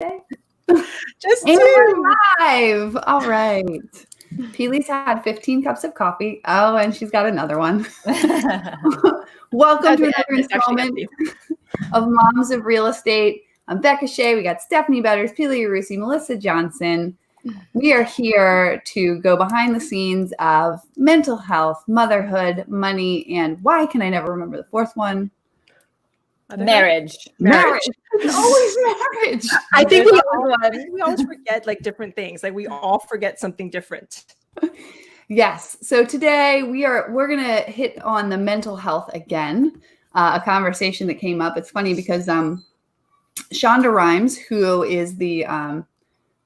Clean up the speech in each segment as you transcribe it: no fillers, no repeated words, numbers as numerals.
Just and two. we're live. All right. Peely's had 15 cups of coffee. Oh, and she's got another one. Welcome to another installment of Moms of Real Estate. I'm Becca Shea. We got Stephanie Betters, Peely Arusi, Melissa Johnson. We are here to go behind the scenes of mental health, motherhood, money, and why can I never remember the fourth one? Marriage. It's always marriage. I think we always forget like different things. Like we all forget something different. Yes. So today we're gonna hit on the mental health again. A conversation that came up. It's funny because Shonda Rhimes, who is the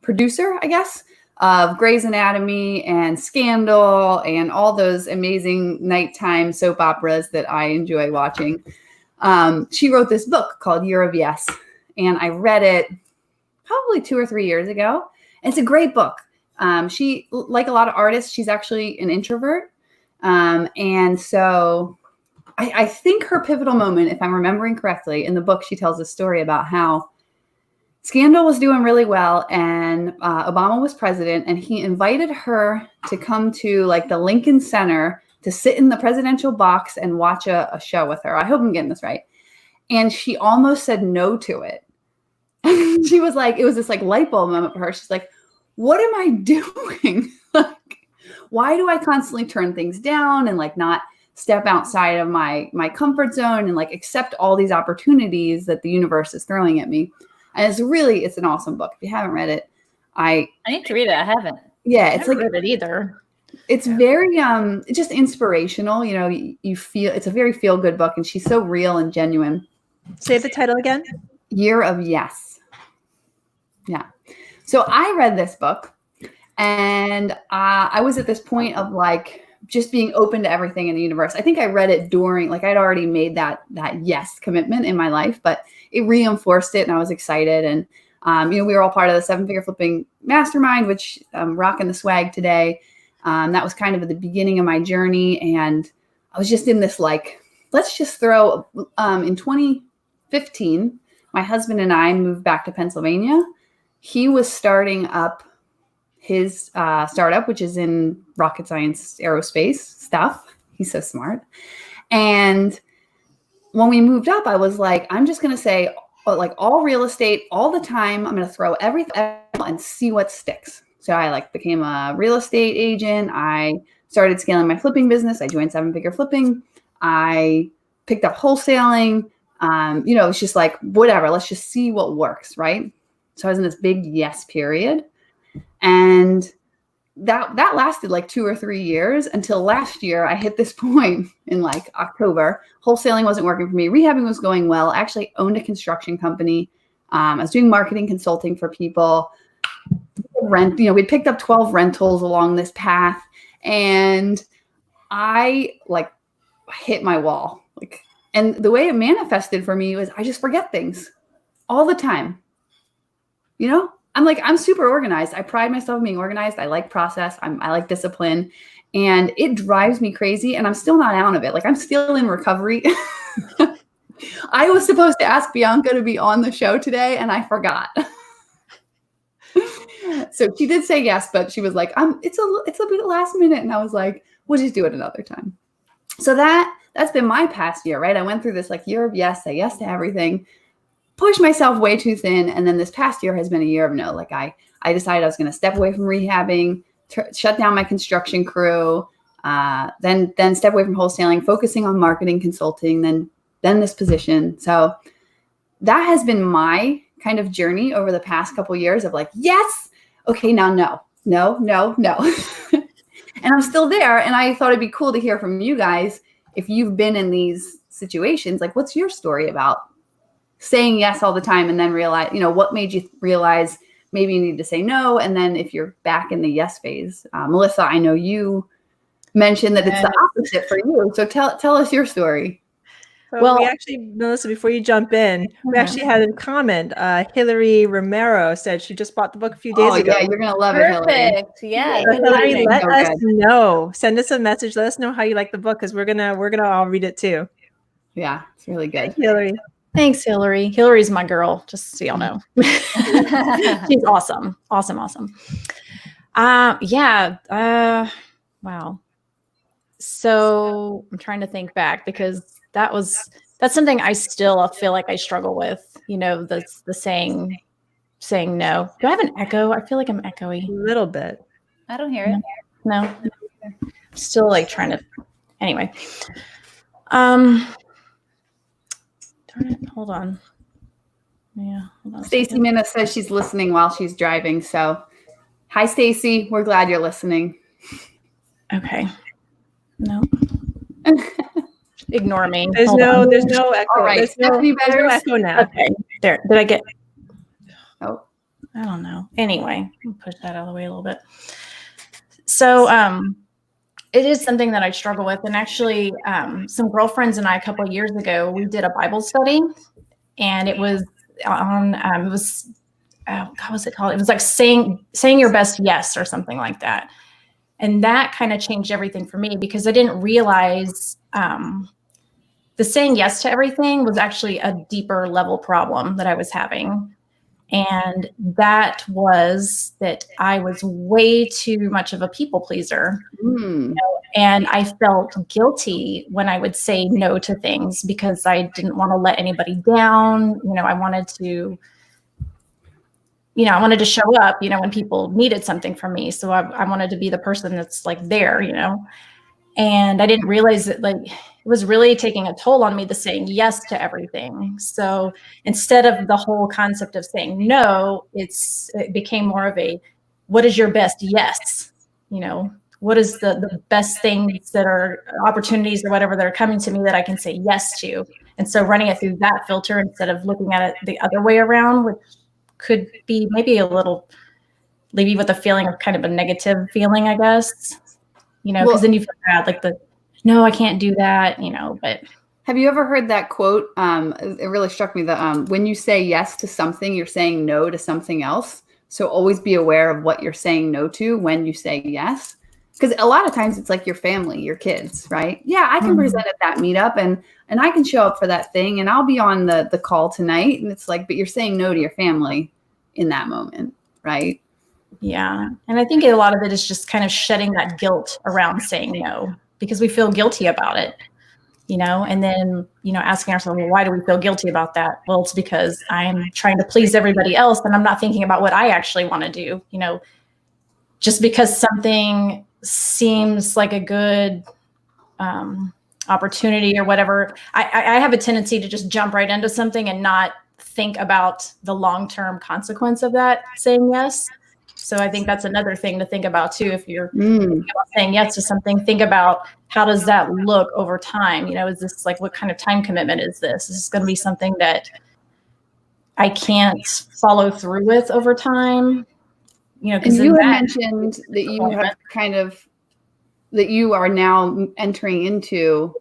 producer, I guess, of Grey's Anatomy and Scandal and all those amazing nighttime soap operas that I enjoy watching. She wrote this book called Year of Yes, and I read it probably 2 or 3 years ago. It's a great book. She, like a lot of artists, she's actually an introvert. And so I think her pivotal moment, if I'm remembering correctly, in the book, she tells a story about how Scandal was doing really well and Obama was president, and he invited her to come to like the Lincoln Center to sit in the presidential box and watch a show with her. I hope I'm getting this right. And she almost said no to it. She was like, it was this like light bulb moment for her. She's like, what am I doing? Like, why do I constantly turn things down and like not step outside of my comfort zone and like accept all these opportunities that the universe is throwing at me? And it's an awesome book. If you haven't read it, I need to read it. I haven't. Yeah, it's like read it either. It's very just inspirational. You know, you feel it's a very feel good book, and she's so real and genuine. Say the title again. Year of Yes. Yeah. So I read this book, and I was at this point of like just being open to everything in the universe. I think I read it during, like I'd already made that yes commitment in my life, but it reinforced it, and I was excited. And we were all part of the 7-Figure Flipping Mastermind, which I'm rocking the swag today. That was kind of at the beginning of my journey, and I was just in this like, let's just throw. In 2015, my husband and I moved back to Pennsylvania. He was starting up his startup, which is in rocket science, aerospace stuff. He's so smart. And when we moved up, I was like, I'm just going to say like all real estate all the time. I'm going to throw everything and see what sticks. So I like became a real estate agent. I started scaling my flipping business. I joined 7-Figure Flipping. I picked up wholesaling. It's just like, whatever, let's just see what works. Right. So I was in this big yes period. And that lasted like 2 or 3 years until last year. I hit this point in like October. Wholesaling wasn't working for me. Rehabbing was going well. I actually owned a construction company. I was doing marketing consulting for people. We'd picked up 12 rentals along this path, and I like hit my wall. And the way it manifested for me was I just forget things all the time. I'm super organized. I pride myself on being organized. I like process. I like discipline, and it drives me crazy, and I'm still not out of it. Like I'm still in recovery. I was supposed to ask Bianca to be on the show today, and I forgot. So she did say yes, but she was like, it's a bit last minute. And I was like, we'll just do it another time. So that's been my past year, right? I went through this like year of yes, say yes to everything, pushed myself way too thin. And then this past year has been a year of no. Like I decided I was going to step away from rehabbing, shut down my construction crew, then step away from wholesaling, focusing on marketing consulting, then this position. So that has been my kind of journey over the past couple of years of like, yes, okay, now no. And I'm still there. And I thought it'd be cool to hear from you guys if you've been in these situations. Like, what's your story about saying yes all the time and then realize, what made you realize maybe you need to say no? And then if you're back in the yes phase, Melissa, I know you mentioned that it's the opposite for you. So tell us your story. Well, we actually, Melissa, before you jump in, we actually had a comment. Hillary Romero said she just bought the book a few days ago. Yeah, you're going to love it, Hillary. Yeah. So Hillary, let us know. Send us a message. Let us know how you like the book, because we're gonna all read it too. Yeah, it's really good. Hillary. Thanks, Hillary. Hillary's my girl, just so y'all know. She's awesome. Awesome. Wow. So I'm trying to think back because that's something I still feel like I struggle with, the saying no. Do I have an echo? I feel like I'm echoey. A little bit. I don't hear it. No. I'm still like trying to, anyway. Darn it, hold on. Yeah. Hold on Stacy Minna says she's listening while she's driving. So hi, Stacy. We're glad you're listening. Okay. No. Ignore me. There's no echo. All right. There's Stephanie there's no Betters. echo now. Okay. There. Did I get? Oh. I don't know. Anyway, I'll push that out of the way a little bit. So, it is something that I struggle with. And actually, some girlfriends and I, a couple of years ago, we did a Bible study, and it was on, what was it called? It was like saying your best yes or something like that. And that kind of changed everything for me because I didn't realize the saying yes to everything was actually a deeper level problem that I was having. And that was that I was way too much of a people pleaser. And I felt guilty when I would say no to things because I didn't want to let anybody down. I wanted to show up, when people needed something from me. So I wanted to be the person that's like there, and I didn't realize that it was really taking a toll on me, the saying yes to everything. So instead of the whole concept of saying no, it became more of a, what is your best yes? What is the best things that are opportunities or whatever that are coming to me that I can say yes to? And so running it through that filter instead of looking at it the other way around, which could be maybe a little, leave you with a feeling of kind of a negative feeling, I guess, because then you feel bad, no, I can't do that, but. Have you ever heard that quote? It really struck me that when you say yes to something, you're saying no to something else. So always be aware of what you're saying no to when you say yes. Because a lot of times it's like your family, your kids, right? Yeah, I can present at that meetup and I can show up for that thing and I'll be on the call tonight. And it's like, but you're saying no to your family in that moment, right? Yeah. And I think a lot of it is just kind of shedding that guilt around saying no because we feel guilty about it, and then, asking ourselves, well, why do we feel guilty about that? Well, it's because I'm trying to please everybody else and I'm not thinking about what I actually want to do, just because something seems like a good opportunity or whatever. I have a tendency to just jump right into something and not think about the long-term consequence of that saying yes. So I think that's another thing to think about too. If you're thinking about saying yes to something, think about how does that look over time? Is this what kind of time commitment is this? Is this going to be something that I can't follow through with over time? And you had mentioned that you have that you are now entering into,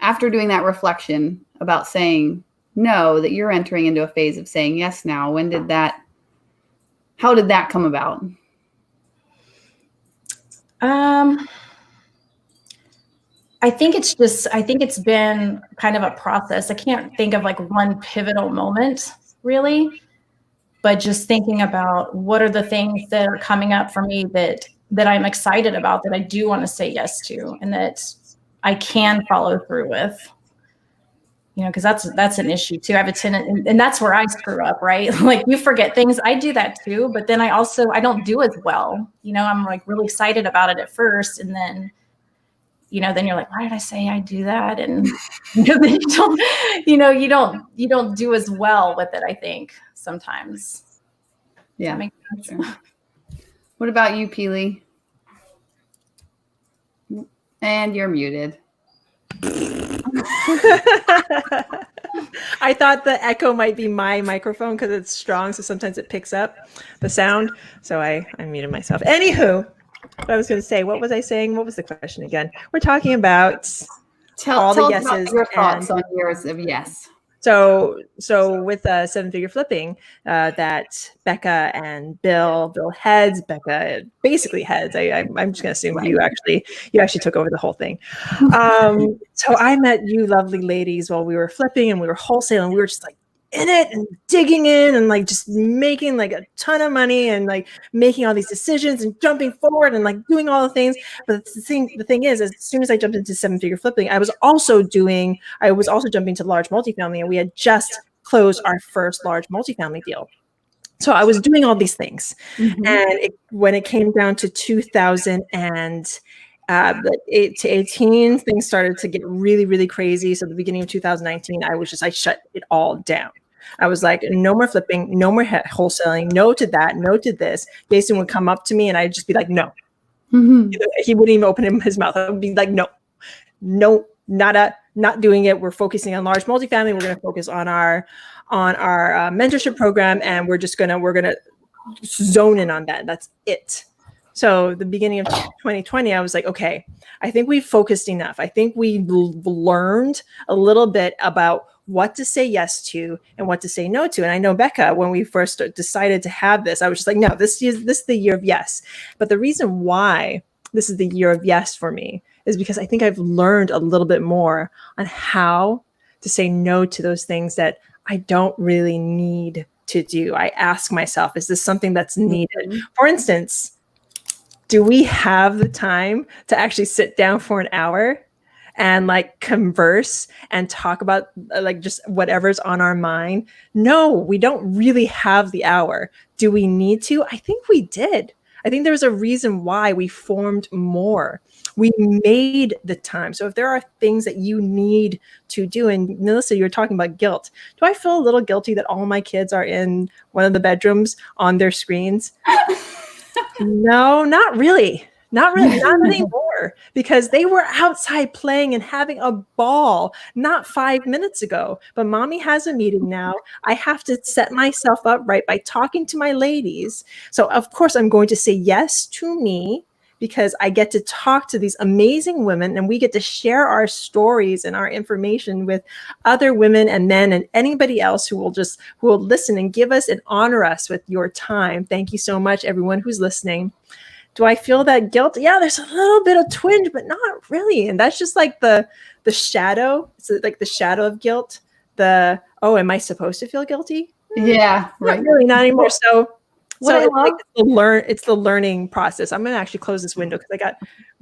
after doing that reflection about saying no, that you're entering into a phase of saying yes now. How did that come about? I think it's been kind of a process. I can't think of one pivotal moment really, but just thinking about what are the things that are coming up for me that I'm excited about, that I do want to say yes to, and that I can follow through with. Because that's an issue too. I have a tendency, and that's where I screw up, right? You forget things. I do that too, but then I don't do as well. I'm really excited about it at first, and then, then you're like, why did I say I do that? And then you don't do as well with it, I think, sometimes. Yeah. Does that make sense? Sure. What about you, Peely? And you're muted. I thought the echo might be my microphone because it's strong, so sometimes it picks up the sound. So I muted myself. Anywho, what I was going to say, what was I saying? What was the question again? We're talking about Tell us about your thoughts on yours of yes. So with Seven Figure Flipping, that Becca and Bill heads, Becca basically heads. I'm just gonna assume you actually took over the whole thing. So I met you lovely ladies while we were flipping and we were wholesaling. We were just like in it and digging in and like just making like a ton of money and like making all these decisions and jumping forward and like doing all the things. But the thing is, as soon as I jumped into Seven Figure Flipping, I was also jumping to large multifamily, and we had just closed our first large multifamily deal. So I was doing all these things. And when it came down to 2008 to 18, things started to get really, really crazy. So the beginning of 2019, I shut it all down. I was like, no more flipping, no more wholesaling, no to that, no to this. Jason would come up to me and I'd just be like, no. He wouldn't even open his mouth. I would be like, no, not doing it. We're focusing on large multifamily. We're going to focus on our mentorship program, and we're going to zone in on that. That's it. So the beginning of 2020, I was like, okay, I think we've focused enough. I think we learned a little bit about what to say yes to and what to say no to. And I know, Becca, when we first decided to have this, I was just like, no, this is the year of yes. But the reason why this is the year of yes for me is because I think I've learned a little bit more on how to say no to those things that I don't really need to do. I ask myself, is this something that's needed? For instance, do we have the time to actually sit down for an hour and like converse and talk about like just whatever's on our mind? No, we don't really have the hour. Do we need to? I think we did. I think there's a reason why we formed more. We made the time. So if there are things that you need to do, and Melissa, you're talking about guilt. Do I feel a little guilty that all my kids are in one of the bedrooms on their screens? No, not really. Not anymore, because they were outside playing and having a ball not 5 minutes ago. But mommy has a meeting now. I have to set myself up right by talking to my ladies. So of course I'm going to say yes to me, because I get to talk to these amazing women and we get to share our stories and our information with other women and men and anybody else who will listen and give us and honor us with your time. Thank you so much, everyone who's listening. Do I feel that guilt? Yeah, there's a little bit of twinge, but not really. And that's just like the shadow. It's like the shadow of guilt. Am I supposed to feel guilty? Yeah, right. Not really, not anymore. So What I love- it's the learning process. I'm gonna actually close this window because I got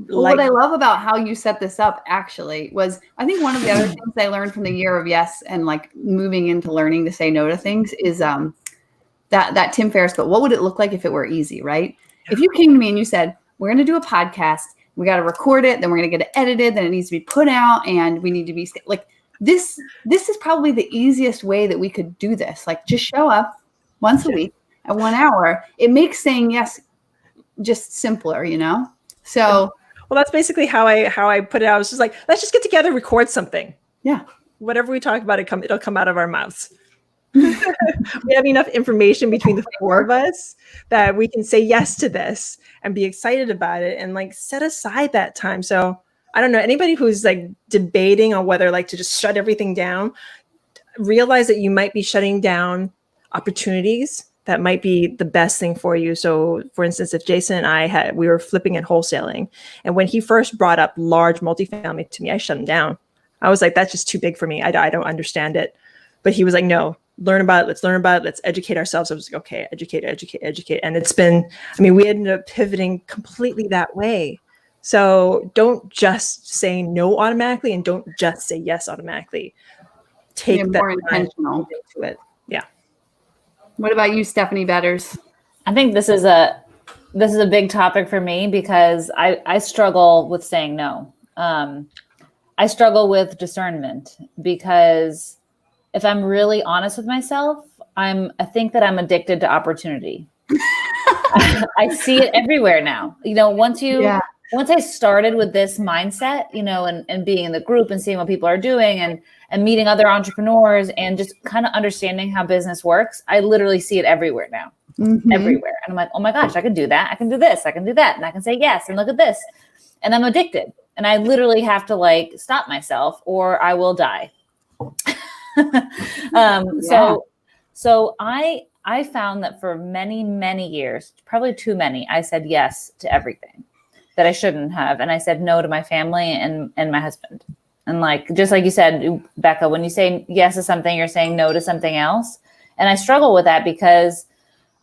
what I love about how you set this up actually was, I think one of the other things I learned from the year of yes and like moving into learning to say no to things is that Tim Ferriss, but what would it look like if it were easy, right? If you came to me and you said, we're going to do a podcast, we got to record it, then we're going to get it edited, then it needs to be put out, and we need to be like, this is probably the easiest way that we could do this. Like, just show up once a week at 1 hour. It makes saying yes just simpler, you know? So, well, that's basically how I put it. I was just like, let's just get together, record something. Yeah. Whatever we talk about, it'll come out of our mouths. We have enough information between the four of us that we can say yes to this and be excited about it and like set aside that time. So I don't know, anybody who's like debating on whether like to just shut everything down, realize that you might be shutting down opportunities that might be the best thing for you. So for instance, if Jason and we were flipping and wholesaling, and when he first brought up large multifamily to me, I shut him down. I was like, that's just too big for me. I don't understand it. But he was like, no, learn about it. Let's learn about it. Let's educate ourselves. I was like, okay, educate. And it's been, we ended up pivoting completely that way. So don't just say no automatically and don't just say yes automatically. Take that more intentional to it. Yeah. What about you, Stephanie Betters? I think this is a big topic for me because I struggle with saying no. I struggle with discernment because if I'm really honest with myself, I think that I'm addicted to opportunity. I see it everywhere now. You know, once I started with this mindset, you know, and being in the group and seeing what people are doing and meeting other entrepreneurs and just kind of understanding how business works, I literally see it everywhere now. Everywhere. And I'm like, oh my gosh, I can do that. I can do this. I can do that. And I can say yes. And look at this. And I'm addicted. And I literally have to like stop myself or I will die. So I found that for many years, probably too many, I said yes to everything that I shouldn't have. And I said no to my family and my husband. And like, just like you said, Becca, when you say yes to something, you're saying no to something else. And I struggle with that because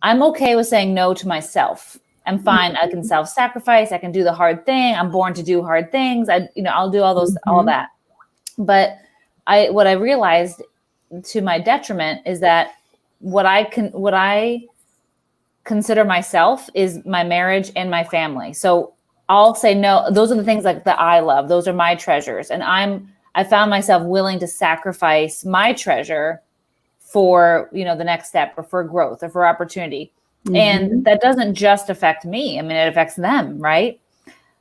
I'm okay with saying no to myself. I'm fine. I can self-sacrifice. I can do the hard thing. I'm born to do hard things. I'll do all that. But what I realized to my detriment is that what I consider myself is my marriage and my family. So I'll say no. Those are the things like that I love. Those are my treasures. And I found myself willing to sacrifice my treasure for, the next step or for growth or for opportunity. Mm-hmm. And that doesn't just affect me. I mean, it affects them. Right.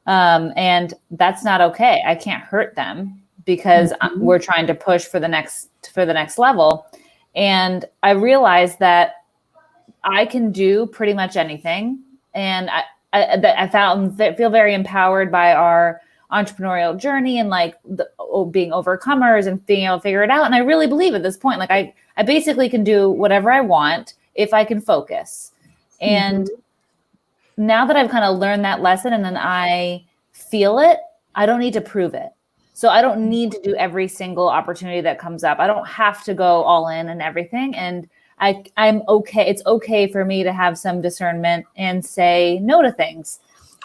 And that's not okay. I can't hurt them because we're trying to push for the next level. And I realized that I can do pretty much anything. And I feel very empowered by our entrepreneurial journey and like being overcomers and being able to figure it out. And I really believe at this point, like I basically can do whatever I want if I can focus. And now that I've kind of learned that lesson and then I feel it, I don't need to prove it. So I don't need to do every single opportunity that comes up. I don't have to go all in and everything. And I'm okay. It's okay for me to have some discernment and say no to things.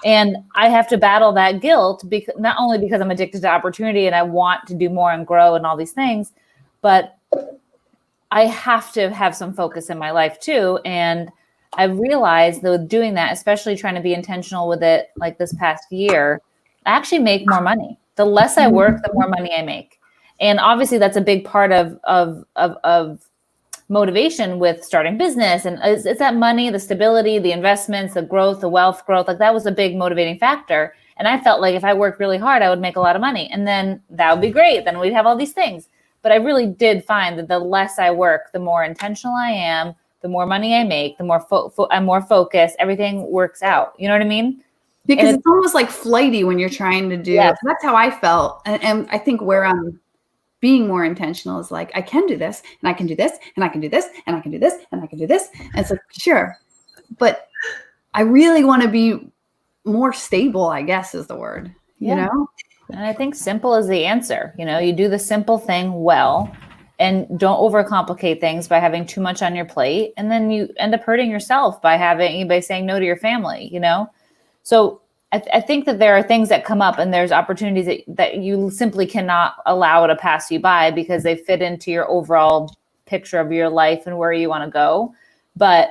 And I have to battle that guilt because not only because I'm addicted to opportunity and I want to do more and grow and all these things, but I have to have some focus in my life too. And I realized that with doing that, especially trying to be intentional with it, like this past year, I actually make more money. The less I work, the more money I make. And obviously that's a big part of motivation with starting business. And it's that money, the stability, the investments, the growth, the wealth growth, like that was a big motivating factor. And I felt like if I worked really hard, I would make a lot of money. And then that would be great. Then we'd have all these things. But I really did find that the less I work, the more intentional I am, the more money I make, the more I'm more focused, everything works out. You know what I mean? Because it's almost like flighty when you're trying to do it. That's how I felt. And I think where I'm being more intentional is like, I can do this and I can do this and I can do this and I can do this and I can do this. And it's like, sure. But I really want to be more stable, I guess is the word, you know? And I think simple is the answer. You do the simple thing well and don't overcomplicate things by having too much on your plate. And then you end up hurting yourself by saying no to your family, So I think that there are things that come up and there's opportunities that you simply cannot allow to pass you by because they fit into your overall picture of your life and where you want to go. But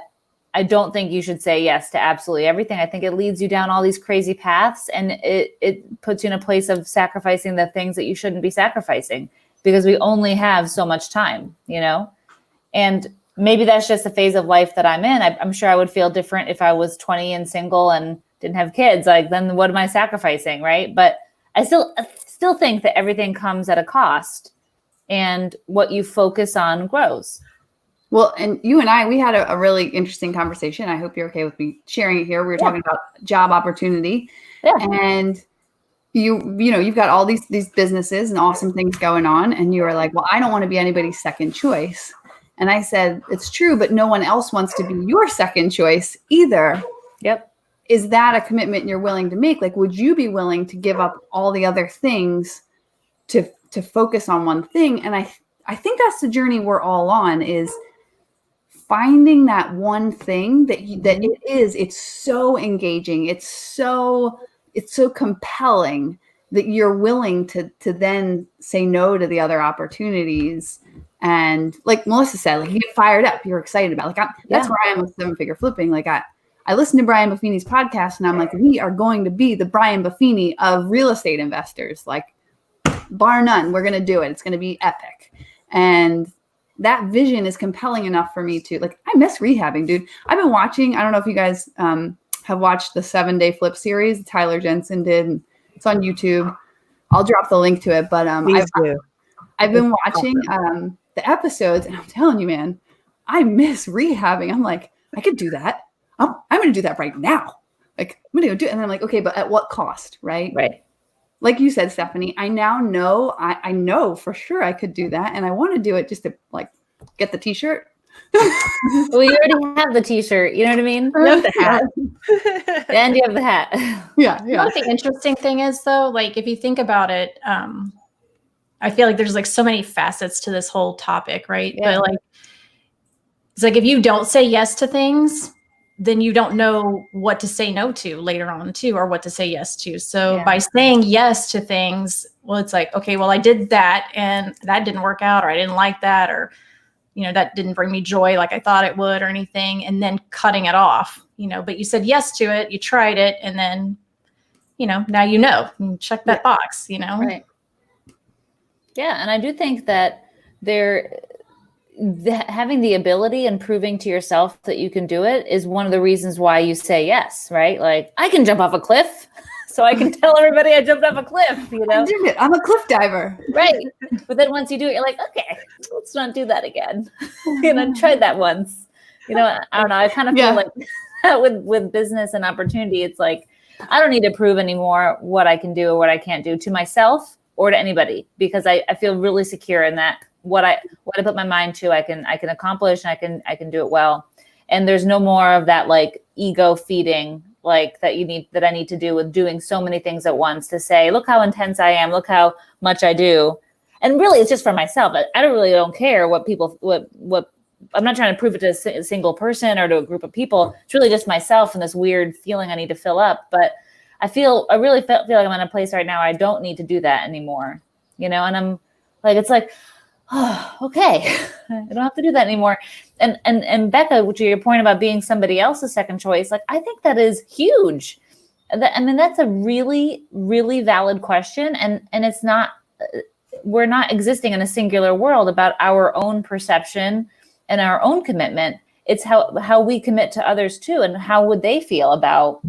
I don't think you should say yes to absolutely everything. I think it leads you down all these crazy paths and it puts you in a place of sacrificing the things that you shouldn't be sacrificing because we only have so much time, And maybe that's just a phase of life that I'm in. I'm sure I would feel different if I was 20 and single and didn't have kids. Like, then what am I sacrificing, right? But I still think that everything comes at a cost and what you focus on grows. Well, and you and I, we had a really interesting conversation. I hope you're okay with me sharing it here. We were talking about job opportunity and you've got all these businesses and awesome things going on. And you were like, well, I don't want to be anybody's second choice. And I said, it's true, but no one else wants to be your second choice either. Yep. Is that a commitment you're willing to make? Like, would you be willing to give up all the other things to focus on one thing? And I think that's the journey we're all on, is finding that one thing it's so engaging. It's so compelling that you're willing to then say no to the other opportunities. And like Melissa said, like, you get fired up, you're excited about, like, that's where I am with 7-figure flipping. Like, I listen to Brian Buffini's podcast and I'm like, we are going to be the Brian Buffini of real estate investors. Like, bar none, we're going to do it. It's going to be epic. And that vision is compelling enough for me to, like, I miss rehabbing, dude. I've been watching, I don't know if you guys have watched the 7-Day Flip series Tyler Jensen did. It's on YouTube. I'll drop the link to it. But I've been watching the episodes and I'm telling you, man, I miss rehabbing. I'm like, I could do that. I'm going to do that right now. Like, I'm going to go do it. And I'm like, okay, but at what cost? Right. like you said, Stephanie, I now know, I know for sure I could do that. And I want to do it just to like get the t-shirt. Well, you already have the t-shirt. You know what I mean? You have the hat. And you have the hat. Yeah. You know what the interesting thing is, though? Like, if you think about it, I feel like there's like so many facets to this whole topic, right? Yeah. But like, it's like if you don't say yes to things, then you don't know what to say no to later on too, or what to say yes to. So Yeah. by saying yes to things, well, it's like, okay, well, I did that and that didn't work out, or I didn't like that, or, you know, that didn't bring me joy like I thought it would or anything. And then cutting it off, you know, but you said yes to it, you tried it, and then, you know, now you know, you check that box, you know? Right. Yeah. And I do think that having the ability and proving to yourself that you can do it is one of the reasons why you say yes, right? Like, I can jump off a cliff, so I can tell everybody I jumped off a cliff, you know? I did it. I'm a cliff diver. Right. But then once you do it, you're like, okay, let's not do that again. You know, I tried that once. You know, I don't know. I kind of feel like with business and opportunity, it's like, I don't need to prove anymore what I can do or what I can't do to myself or to anybody, because I feel really secure in that what I put my mind to, I can accomplish, and I can do it well. And there's no more of that like ego feeding, like that I need to do with doing so many things at once to say, look how intense I am, look how much I do. And really it's just for myself. I don't care what people, what I'm not trying to prove it to a single person or to a group of people. It's really just myself and this weird feeling I need to fill up. But I really feel like I'm in a place right now I don't need to do that anymore, you know? And I'm like, it's like, oh, okay, I don't have to do that anymore. And Becca, to your point about being somebody else's second choice, like, I think that is huge. I mean, that's a really, really valid question. And it's not, we're not existing in a singular world about our own perception and our own commitment. It's how we commit to others too. And how would they feel about,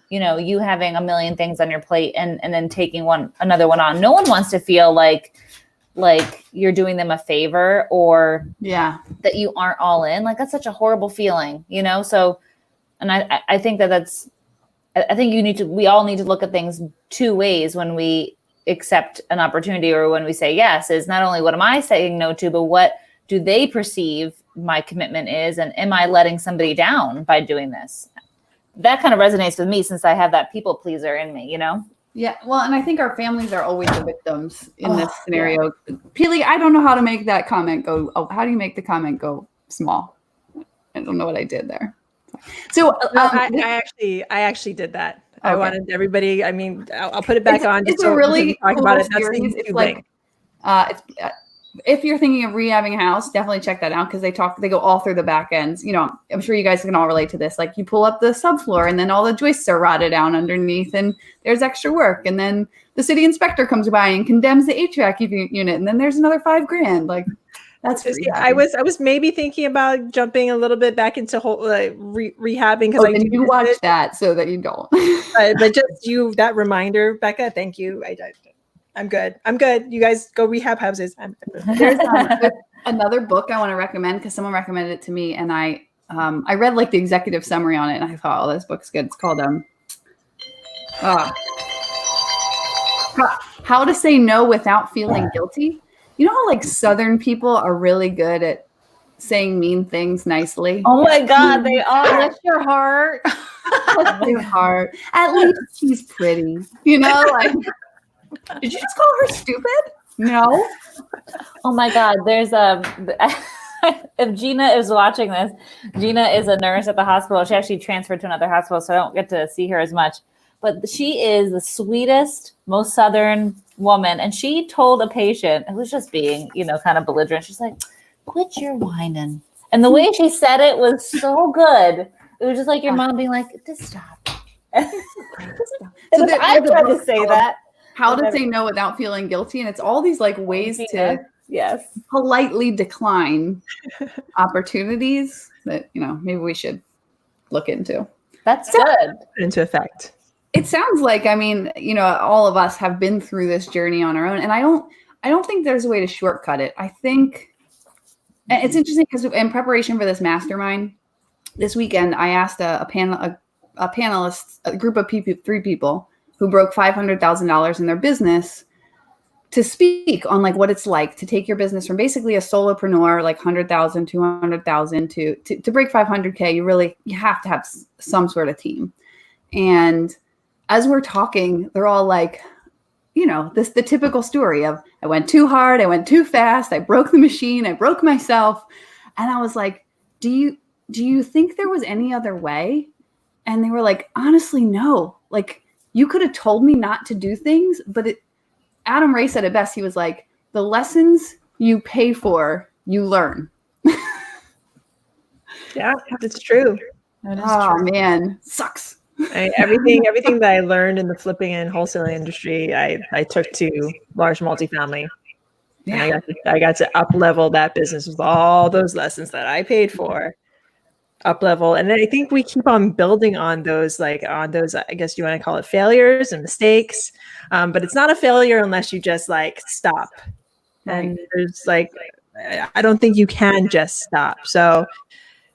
you know, you having a million things on your plate and then taking another one on. No one wants to feel like you're doing them a favor or that you aren't all in. Like, that's such a horrible feeling, you know? So, and I think I think we all need to look at things two ways when we accept an opportunity or when we say yes, is not only what am I saying no to, but what do they perceive my commitment is? And am I letting somebody down by doing this? That kind of resonates with me since I have that people pleaser in me, you know? Yeah, well, and I think our families are always the victims in this scenario. Yeah. Peely, I don't know how to make that comment go. Oh, how do you make the comment go small? I don't know what I did there. So I actually did that. Okay. I wanted everybody. I mean, I'll put it back on. It's a really talk about it. It's like if you're thinking of rehabbing a house, definitely check that out because they go all through the back ends. You know, I'm sure you guys can all relate to this. Like, you pull up the subfloor and then all the joists are rotted down underneath and there's extra work. And then the city inspector comes by and condemns the HVAC unit. And then there's another $5,000. Like, that's I was maybe thinking about jumping a little bit back into rehabbing because I do watch that so that you don't. but just that reminder, Becca. Thank you. I'm good. You guys go rehab houses. There's another book I want to recommend because someone recommended it to me, and I read like the executive summary on it, and I thought, oh, this book's good. It's called How to Say No Without Feeling Guilty. You know how like Southern people are really good at saying mean things nicely? Oh my God, they are. Bless your heart. Bless your heart. At least she's pretty. You know, like. Did you just call her stupid? No. Oh my God. There's if Gina is watching this, Gina is a nurse at the hospital. She actually transferred to another hospital, so I don't get to see her as much. But she is the sweetest, most Southern woman. And she told a patient, who was just being, you know, kind of belligerent. She's like, quit your whining. And the way she said it was so good. It was just like your mom being like, just stop. So I tried to say that. How to Say No Without Feeling Guilty. And it's all these like ways to politely decline opportunities that, you know, maybe we should look into. That's good. Into effect. It sounds like, I mean, you know, all of us have been through this journey on our own. And I don't think there's a way to shortcut it. I think it's interesting because in preparation for this mastermind this weekend, I asked a group of people, 3 people, who broke $500,000 in their business to speak on like what it's like to take your business from basically a solopreneur, like 100,000, 200,000 to break 500K. You have to have some sort of team. And as we're talking, they're all like, the typical story of I went too hard, I went too fast, I broke the machine, I broke myself. And I was like, do you think there was any other way? And they were like, honestly, no. Like, you could have told me not to do things, but Adam Ray said it best. He was like, the lessons you pay for, you learn. Yeah, it's true. That is Oh true. man, sucks. Everything that I learned in the flipping and wholesaling industry, I took to large multifamily. Yeah. And I got to up level that business with all those lessons that I paid for. Up level, and I think we keep on building on those. I guess you want to call it failures and mistakes, but it's not a failure unless you just like stop. Right. And there's like, I don't think you can just stop. So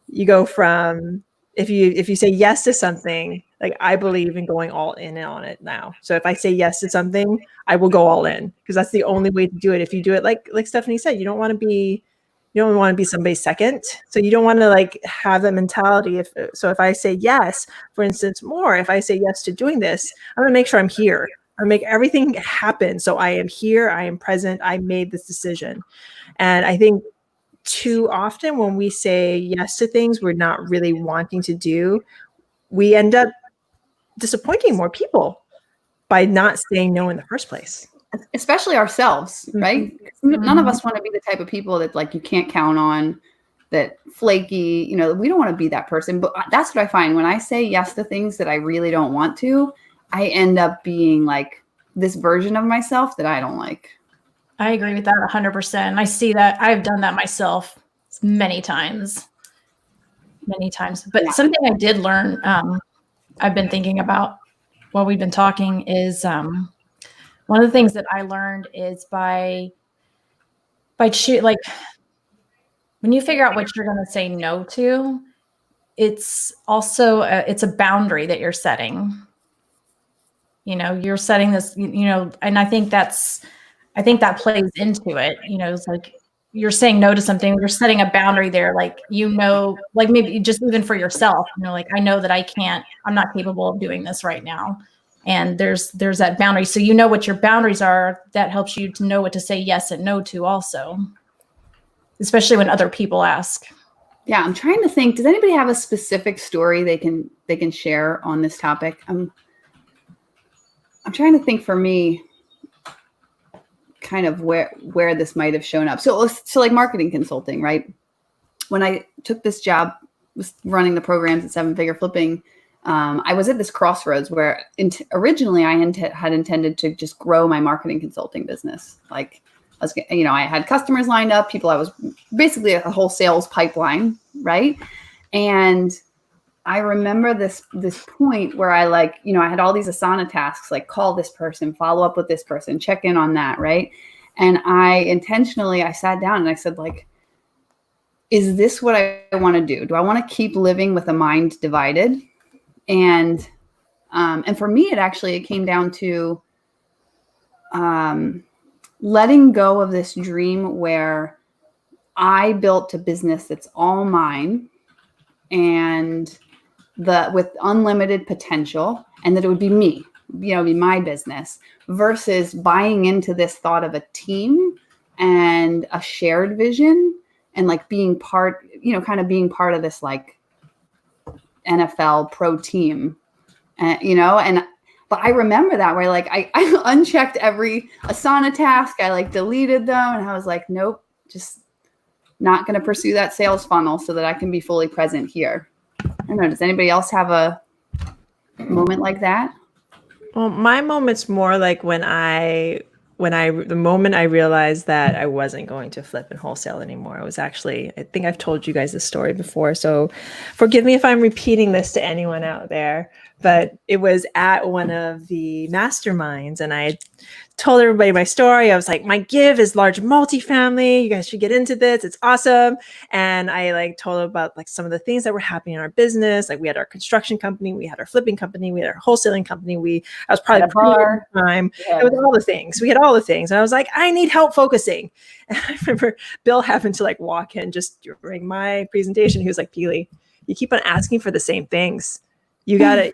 you go from if you say yes to something, like I believe in going all in on it now. So if I say yes to something, I will go all in because that's the only way to do it. If you do it like Stephanie said, you don't want to be somebody's second. So you don't want to like have that mentality. If I say yes, for instance, if I say yes to doing this, I'm going to make sure I'm here. Or make everything happen. So I am here. I am present. I made this decision. And I think too often when we say yes to things we're not really wanting to do, we end up disappointing more people by not saying no in the first place. Especially ourselves, right? Mm-hmm. None of us want to be the type of people that like you can't count on, that flaky, we don't want to be that person. But that's what I find when I say yes to things that I really don't want to, I end up being like this version of myself that I don't like. I agree with that 100%. I see that. I've done that myself many times. But something I did learn, I've been thinking about while we've been talking is one of the things that I learned is by like when you figure out what you're going to say no to, it's also it's a boundary that you're setting. You're setting this, and I think that plays into it. It's like you're saying no to something, you're setting a boundary there, like maybe just even for yourself, like I know that I'm not capable of doing this right now. And there's that boundary. So what your boundaries are, that helps you to know what to say yes and no to also, especially when other people ask. Yeah, I'm trying to think, does anybody have a specific story they can share on this topic? I'm trying to think for me kind of where this might have shown up. So like marketing consulting, right? When I took this job, was running the programs at Seven Figure Flipping, I was at this crossroads where originally I had intended to just grow my marketing consulting business. Like I had customers lined up, people, I was basically a whole sales pipeline, right? And I remember this point where I I had all these Asana tasks, like call this person, follow up with this person, check in on that, right? And I sat down and I said, like, is this what I want to do? Do I want to keep living with a mind divided? And for me, it came down to letting go of this dream where I built a business that's all mine and with unlimited potential, and that it would be me, be my business, versus buying into this thought of a team and a shared vision and like being part, being part of this like NFL pro team, but I remember that where like I unchecked every Asana task, I like deleted them, and I was like, nope, just not going to pursue that sales funnel so that I can be fully present here. I don't know. Does anybody else have a moment like that? Well, my moment's more like the moment I realized that I wasn't going to flip and wholesale anymore. I think I've told you guys this story before, so forgive me if I'm repeating this to anyone out there, but it was at one of the masterminds, and I told everybody my story. I was like, my give is large multifamily. You guys should get into this. It's awesome. And I like told them about like some of the things that were happening in our business. Like we had our construction company, we had our flipping company, we had our wholesaling company. I was probably bar. time. Yeah. It was all the things. We had all the things. And I was like, I need help focusing. And I remember Bill happened to like walk in just during my presentation. He was like, Peely, you keep on asking for the same things. You gotta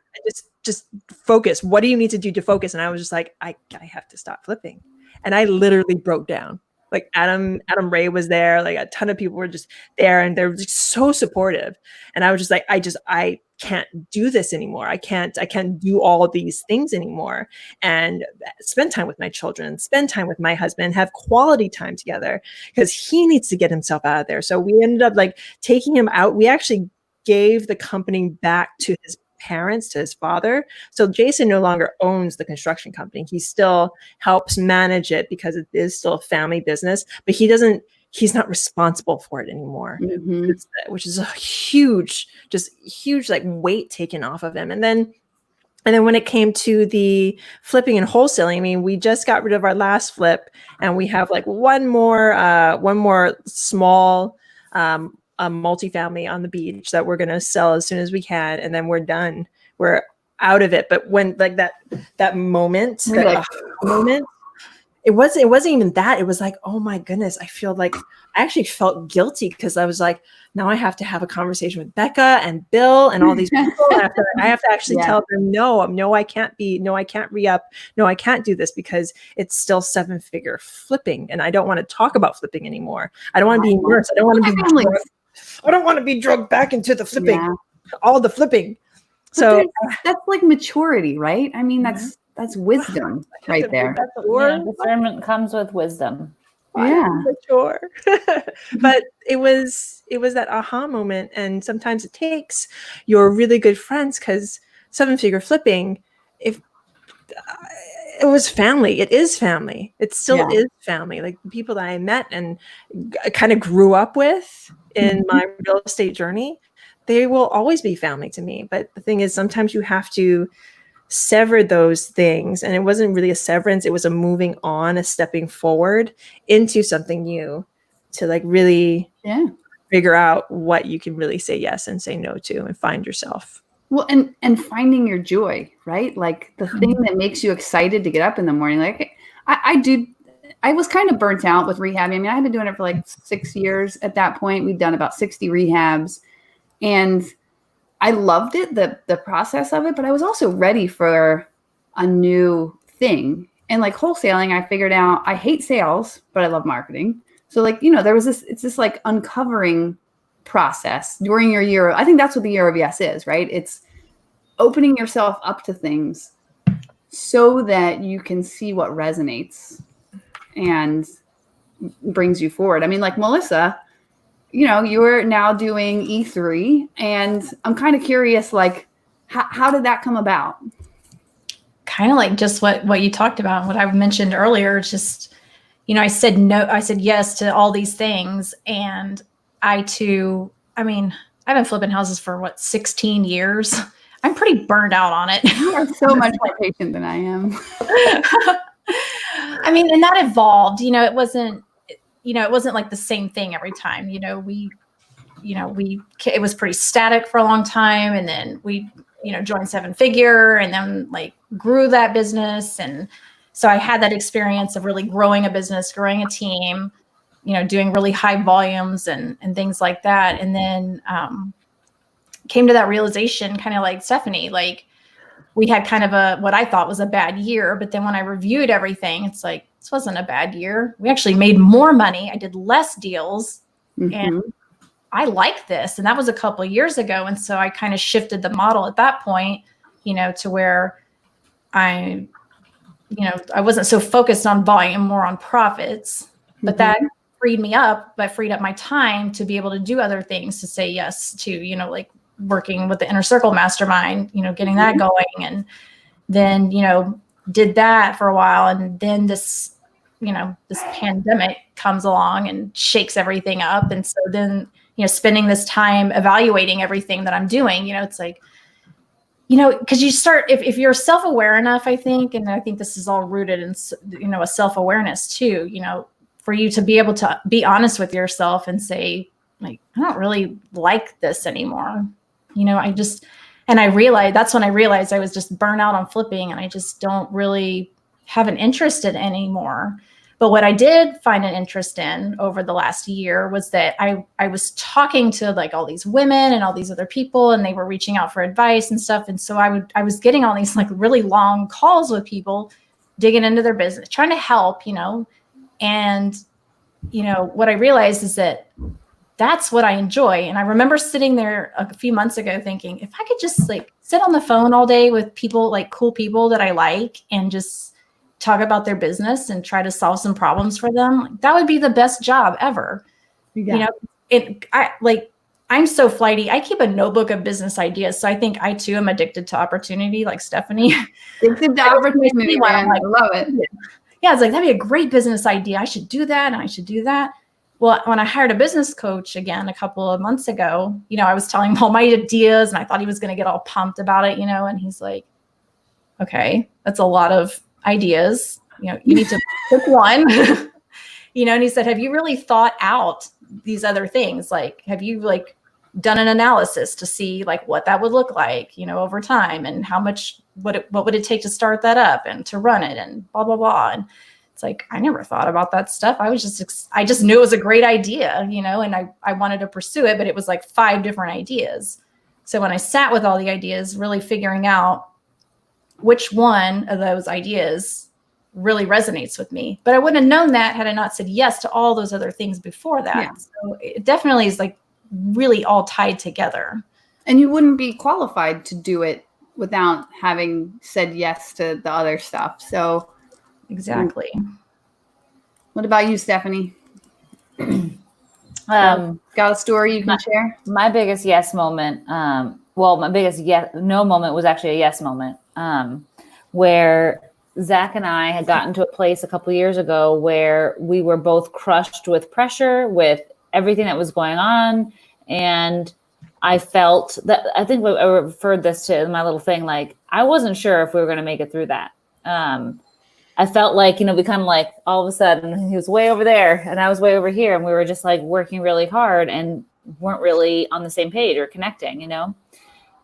just focus. What do you need to do to focus? And I was just like, I have to stop flipping. And I literally broke down. Like Adam Ray was there. Like a ton of people were just there, and they're just so supportive. And I was just like, I can't do this anymore. I can't do all these things anymore. And spend time with my children, spend time with my husband, have quality time together, because he needs to get himself out of there. So we ended up like taking him out. We actually gave the company back to his parents, to his father. So Jason no longer owns the construction company. He still helps manage it because it is still a family business, but he's not responsible for it anymore, which is a huge like weight taken off of him. And then when it came to the flipping and wholesaling, I mean, we just got rid of our last flip, and we have like one more small multifamily on the beach that we're going to sell as soon as we can, and then we're done. We're out of it. But when like that moment, it wasn't even that. It was like, oh my goodness, I actually felt guilty, because I was like, now I have to have a conversation with Becca and Bill and all these people. I have to actually tell them, no, I can't re-up. No, I can't do this, because it's still 7-figure flipping, and I don't want to talk about flipping anymore. I don't want to be immersed. I don't want to be drugged back into the flipping, all the flipping. But so that's like maturity, right? I mean, that's wisdom right there. Yeah, discernment comes with wisdom. Yeah, mature. But it was that aha moment, and sometimes it takes your really good friends, because 7-figure flipping, if it was family, it is family. It still is family. Like the people that I met and kind of grew up with in my real estate journey, they will always be family to me. But the thing is, sometimes you have to sever those things, and it wasn't really a severance. It was a moving on, a stepping forward into something new, to like really figure out what you can really say yes and say no to, and find yourself. Well, and finding your joy, right? Like the thing that makes you excited to get up in the morning. Like I was kind of burnt out with rehabbing. I mean, I had been doing it for like 6 years at that point. We'd done about 60 rehabs, and I loved it, the process of it, but I was also ready for a new thing. And like wholesaling, I figured out I hate sales, but I love marketing. So like, there was it's this like uncovering process during your year. I think that's what the year of yes is, right? It's opening yourself up to things so that you can see what resonates and brings you forward. I mean, like Melissa, you're now doing E3, and I'm kind of curious, like, how did that come about? Kind of like just what you talked about, what I mentioned earlier. Just, I said yes to all these things. And I've been flipping houses for 16 years. I'm pretty burned out on it. You are so much more patient than I am. I mean, and that evolved, it wasn't like the same thing every time. It was pretty static for a long time. And then we, joined 7-figure, and then like grew that business. And so I had that experience of really growing a business, growing a team, doing really high volumes and things like that. And then came to that realization, kind of like Stephanie, like we had kind of what I thought was a bad year. But then when I reviewed everything, it's like, this wasn't a bad year. We actually made more money. I did less deals, and I like this. And that was a couple of years ago. And so I kind of shifted the model at that point, to where I wasn't so focused on volume, more on profits, but that freed me up, but freed up my time to be able to do other things, to say yes to, like working with the Inner Circle Mastermind, getting that going. And then, did that for a while. And then this pandemic comes along and shakes everything up. And so then, spending this time evaluating everything that I'm doing, it's like, because you start, if you're self-aware enough, I think, and I think this is all rooted in, a self-awareness too, for you to be able to be honest with yourself and say, like, I don't really like this anymore. And I realized, that's when I realized I was just burnt out on flipping, and I just don't really have an interest in it anymore. But what I did find an interest in over the last year was that I was talking to like all these women and all these other people, and they were reaching out for advice and stuff. And so I was getting all these like really long calls with people digging into their business, trying to help, and, what I realized is that that's what I enjoy. And I remember sitting there a few months ago thinking, if I could just like sit on the phone all day with people, like cool people that I like, and just talk about their business and try to solve some problems for them, that would be the best job ever. Yeah. I'm so flighty. I keep a notebook of business ideas. So I think I too am addicted to opportunity, like Stephanie. Addicted to opportunity, man. I love it. Yeah, it's like, that'd be a great business idea. I should do that, and I should do that. Well, when I hired a business coach again a couple of months ago, I was telling him all my ideas, and I thought he was going to get all pumped about it, and he's like, okay, that's a lot of ideas. You need to pick one. And he said, have you really thought out these other things? Like, have you like done an analysis to see like what that would look like, over time, and how much, what would it take to start that up and to run it, and blah, blah, blah. And it's like, I never thought about that stuff. I just knew it was a great idea, and I wanted to pursue it, but it was like 5 different ideas. So when I sat with all the ideas, really figuring out which one of those ideas really resonates with me. But I wouldn't have known that had I not said yes to all those other things before that. Yeah. So it definitely is like really all tied together. And you wouldn't be qualified to do it without having said yes to the other stuff. So exactly. What about you, Stephanie? Got a story you can share? My biggest yes moment, my biggest no moment was actually a yes moment, where Zach and I had gotten to a place a couple of years ago where we were both crushed with pressure, with everything that was going on. And I felt that, I think I referred this to my little thing, like, I wasn't sure if we were going to make it through that. I felt like, we kind of like, all of a sudden he was way over there and I was way over here. And we were just like working really hard and weren't really on the same page or connecting,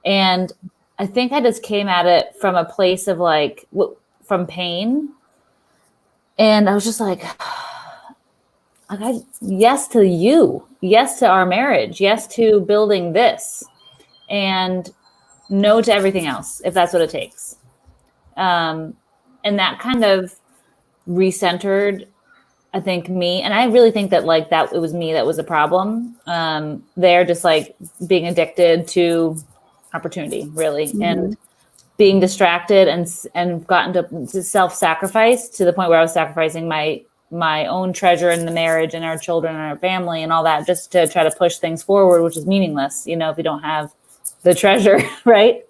And I think I just came at it from a place of like, from pain. And I was just like, yes to you, yes to our marriage, yes to building this, and no to everything else, if that's what it takes. And that kind of recentered, I think, me. And I really think that like that it was me that was the problem. They're just like being addicted to opportunity, really, and being distracted and gotten to self-sacrifice to the point where I was sacrificing my own treasure in the marriage and our children and our family and all that, just to try to push things forward, which is meaningless, if you don't have the treasure, right?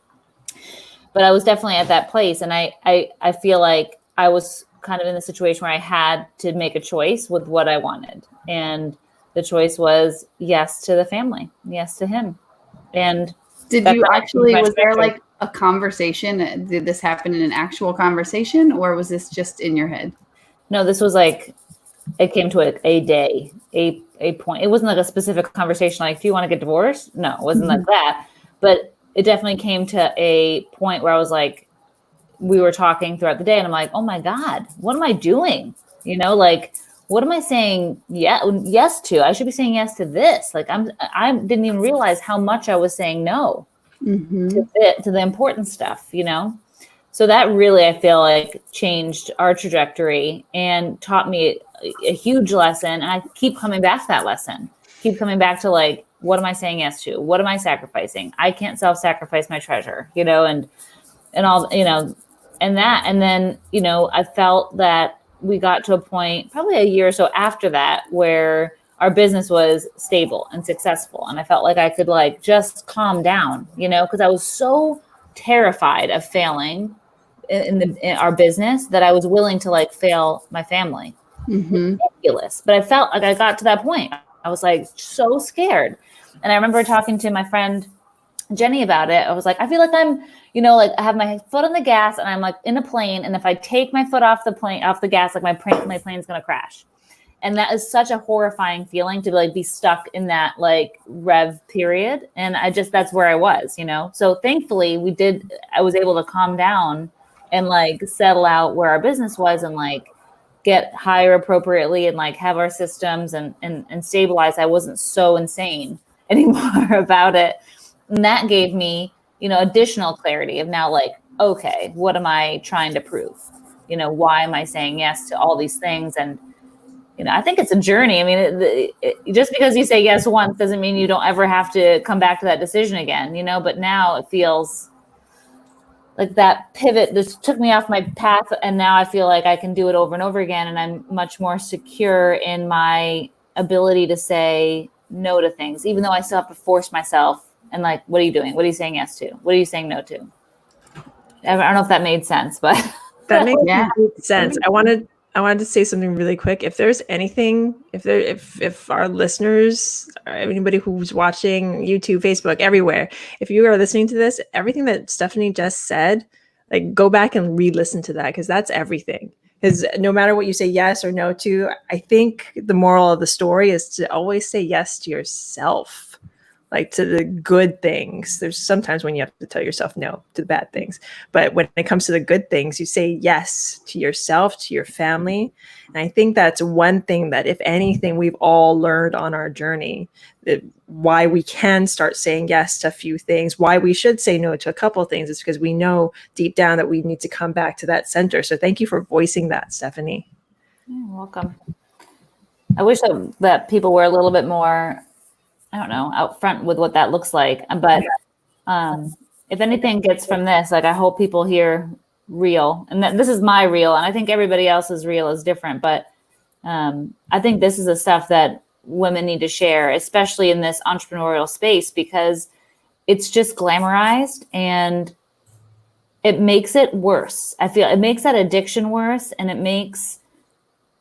But I was definitely at that place. And I feel like I was kind of in the situation where I had to make a choice with what I wanted. And the choice was yes to the family, yes to him. And did you actually, was there like a conversation? Did this happen in an actual conversation, or was this just in your head? No, this was like, it came to a day, a point. It wasn't like a specific conversation, like, do you want to get divorced? No, it wasn't like that. But it definitely came to a point where I was like, we were talking throughout the day and I'm like, oh my God, what am I doing? Like, what am I saying yes to? I should be saying yes to this. Like, I didn't even realize how much I was saying no to the important stuff, So that really, I feel like, changed our trajectory and taught me a huge lesson. And I keep coming back to that lesson, keep coming back to like, what am I saying yes to? What am I sacrificing? I can't self-sacrifice my treasure, and all, and that. And then, I felt that we got to a point probably a year or so after that where our business was stable and successful. And I felt like I could like just calm down, because I was so terrified of failing in our business that I was willing to like fail my family. Ridiculous. But I felt like I got to that point. I was like so scared. And I remember talking to my friend Jenny about it. I was like, I feel like I'm, like I have my foot on the gas and I'm like in a plane. And if I take my foot off the gas, like my plane's going to crash. And that is such a horrifying feeling to like be stuck in that like rev period. And that's where I was, So thankfully I was able to calm down and like settle out where our business was and like get higher appropriately and like have our systems and stabilize. I wasn't so insane anymore about it. And that gave me, additional clarity of now like, okay, what am I trying to prove? Why am I saying yes to all these things? And, I think it's a journey. I mean, just because you say yes once doesn't mean you don't ever have to come back to that decision again, but now it feels like that pivot just took me off my path. And now I feel like I can do it over and over again. And I'm much more secure in my ability to say no to things, even though I still have to force myself. And like, what are you doing? What are you saying yes to? What are you saying no to? I don't know if that made sense, but that makes sense. I wanted to say something really quick. If there's anything, if our listeners, or anybody who's watching YouTube, Facebook, everywhere, if you are listening to this, everything that Stephanie just said, like go back and re-listen to that, because that's everything. Because no matter what you say yes or no to, I think the moral of the story is to always say yes to yourself. Like to the good things. There's sometimes when you have to tell yourself no to the bad things. But when it comes to the good things, you say yes to yourself, to your family. And I think that's one thing that, if anything, we've all learned on our journey, that why we can start saying yes to a few things, why we should say no to a couple of things, is because we know deep down that we need to come back to that center. So thank you for voicing that, Stephanie. You're welcome. I wish that people were a little bit more, I don't know, out front with what that looks like. But if anything gets from this, like I hope people hear real, and that this is my real, and I think everybody else's real is different. But I think this is the stuff that women need to share, especially in this entrepreneurial space, because it's just glamorized and it makes it worse. I feel it makes that addiction worse, and it makes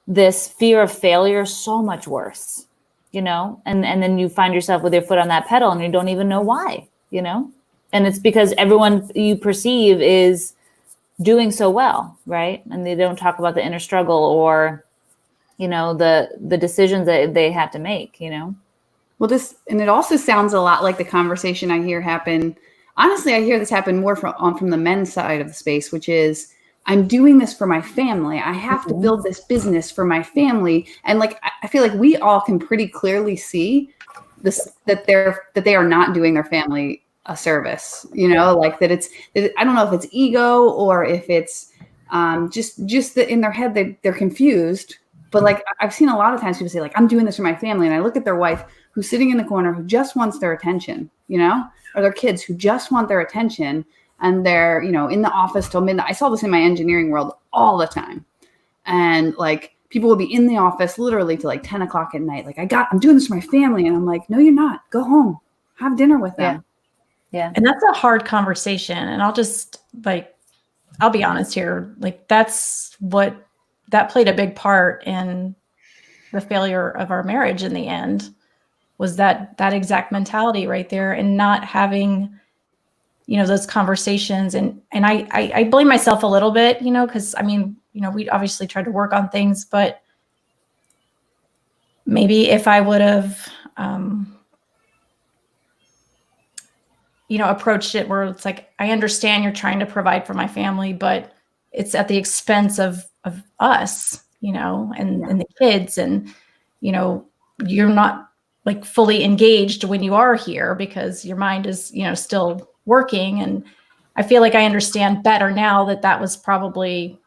this fear of failure so much worse. And then you find yourself with your foot on that pedal and you don't even know why, and it's because everyone you perceive is doing so well, right? And they don't talk about the inner struggle or, the decisions that they had to make, Well, and it also sounds a lot like the conversation I hear happen. Honestly, I hear this happen more from the men's side of the space, which is, I'm doing this for my family. I have to build this business for my family. And like, I feel like we all can pretty clearly see this, that they are not doing their family a service, like that I don't know if it's ego or if it's just that in their head, they're confused. But like, I've seen a lot of times people say like, I'm doing this for my family. And I look at their wife who's sitting in the corner, who just wants their attention, or their kids who just want their attention. And they're, in the office till midnight. I saw this in my engineering world all the time. And like people will be in the office literally till like 10 o'clock at night. Like I'm doing this for my family. And I'm like, no, you're not. Go home, have dinner with them. Yeah. And that's a hard conversation. And I'll be honest here. Like that played a big part in the failure of our marriage in the end, was that exact mentality right there, and not having those conversations. And I blame myself a little bit, because we obviously tried to work on things, but maybe if I would have, approached it where it's like, I understand you're trying to provide for my family, but it's at the expense of us, and the kids, and, you're not like fully engaged when you are here because your mind is, still working. And I feel like I understand better now that was probably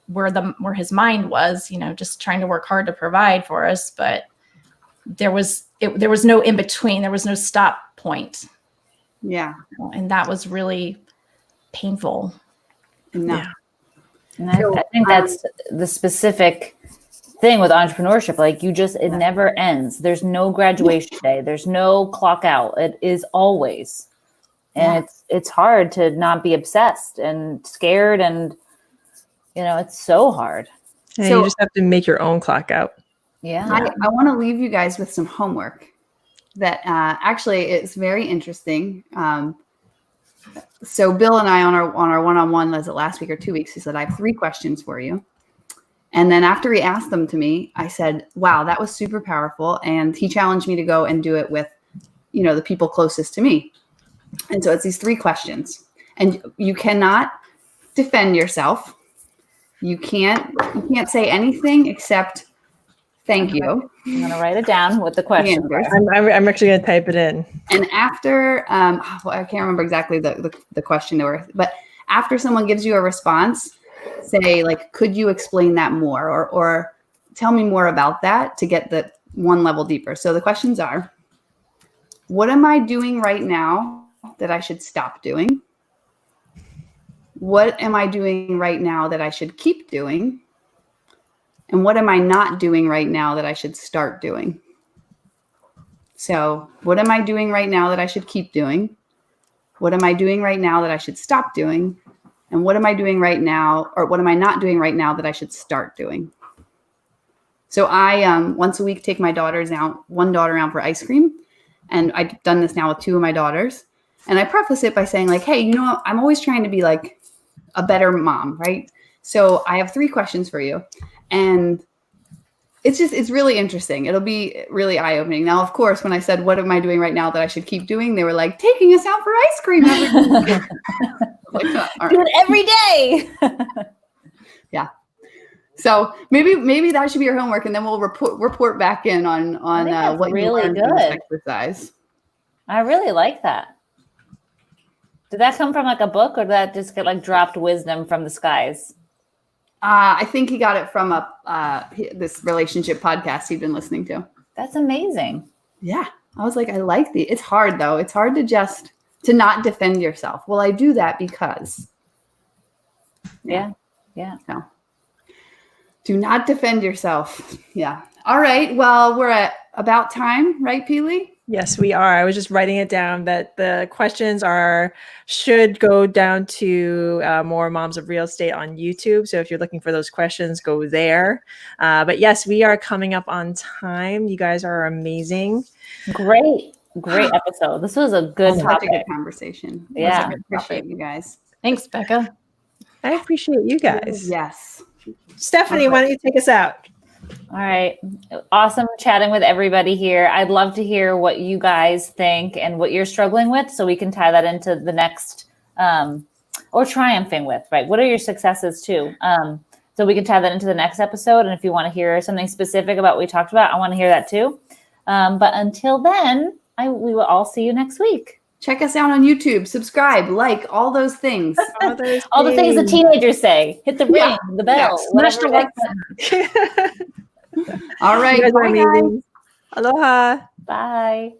where his mind was, just trying to work hard to provide for us. But there was no in between. There was no stop point. Yeah. And that was really painful. No. Yeah. And I think that's the specific thing with entrepreneurship. Like it never ends. There's no graduation day. There's no clock out. It is always. And it's hard to not be obsessed and scared. And, it's so hard. And So you just have to make your own clock out. Yeah. I want to leave you guys with some homework. that actually it's very interesting. So Bill and I on our one-on-one, was it last week or 2 weeks? He said, I have 3 questions for you. And then after he asked them to me, I said, wow, that was super powerful. And he challenged me to go and do it with, the people closest to me. And so it's these 3 questions. And you cannot defend yourself. You can't say anything except thank you. I'm going to write it down with the question. I'm actually going to type it in. And after, I can't remember exactly the question, but after someone gives you a response, say like, could you explain that more, or tell me more about that to get the one level deeper. So the questions are, what am I doing right now that I should stop doing? What am I doing right now that I should keep doing? And what am I not doing right now that I should start doing? So what am I doing right now that I should keep doing? What am I doing right now that I should stop doing? And what am I doing right now, or what am I not doing right now that I should start doing? So I, once a week, take one daughter out for ice cream. And I've done this now with 2 of my daughters. And I preface it by saying like, hey, I'm always trying to be like a better mom, right? So I have 3 questions for you. And it's really interesting. It'll be really eye-opening. Now, of course, when I said, what am I doing right now that I should keep doing? They were like, taking us out for ice cream every day. Like, all right. Do it every day. Yeah. So maybe that should be your homework, and then we'll report back in on what really you learned from this good. exercise. I really like that. Did that come from like a book, or did that just get like dropped wisdom from the skies? I think he got it from this relationship podcast he'd been listening to. That's amazing. Yeah. I was like, I like it's hard though. It's hard to not defend yourself. Well, I do that because. Yeah. So do not defend yourself. Yeah. All right. Well, we're at about time, right, Peely? Yes, we are. I was just writing it down that the questions should go down to More Moms of Real Estate on YouTube. So if you're looking for those questions, go there. But yes, we are coming up on time. You guys are amazing. Great episode. This was a good Such topic. a good conversation. Yeah. I appreciate you guys. Thanks, Becca. I appreciate you guys. Yes. Stephanie, why don't you take us out? All right. Awesome chatting with everybody here. I'd love to hear what you guys think and what you're struggling with, so we can tie that into the next or triumphing with, right? What are your successes too? So we can tie that into the next episode. And if you want to hear something specific about what we talked about, I want to hear that too. But until then, we will all see you next week. Check us out on YouTube. Subscribe, like, all those things. All the things the teenagers say. Hit the ring, the bell. Smash the like button. All right. You guys are Bye, guys. amazing. Aloha. Bye.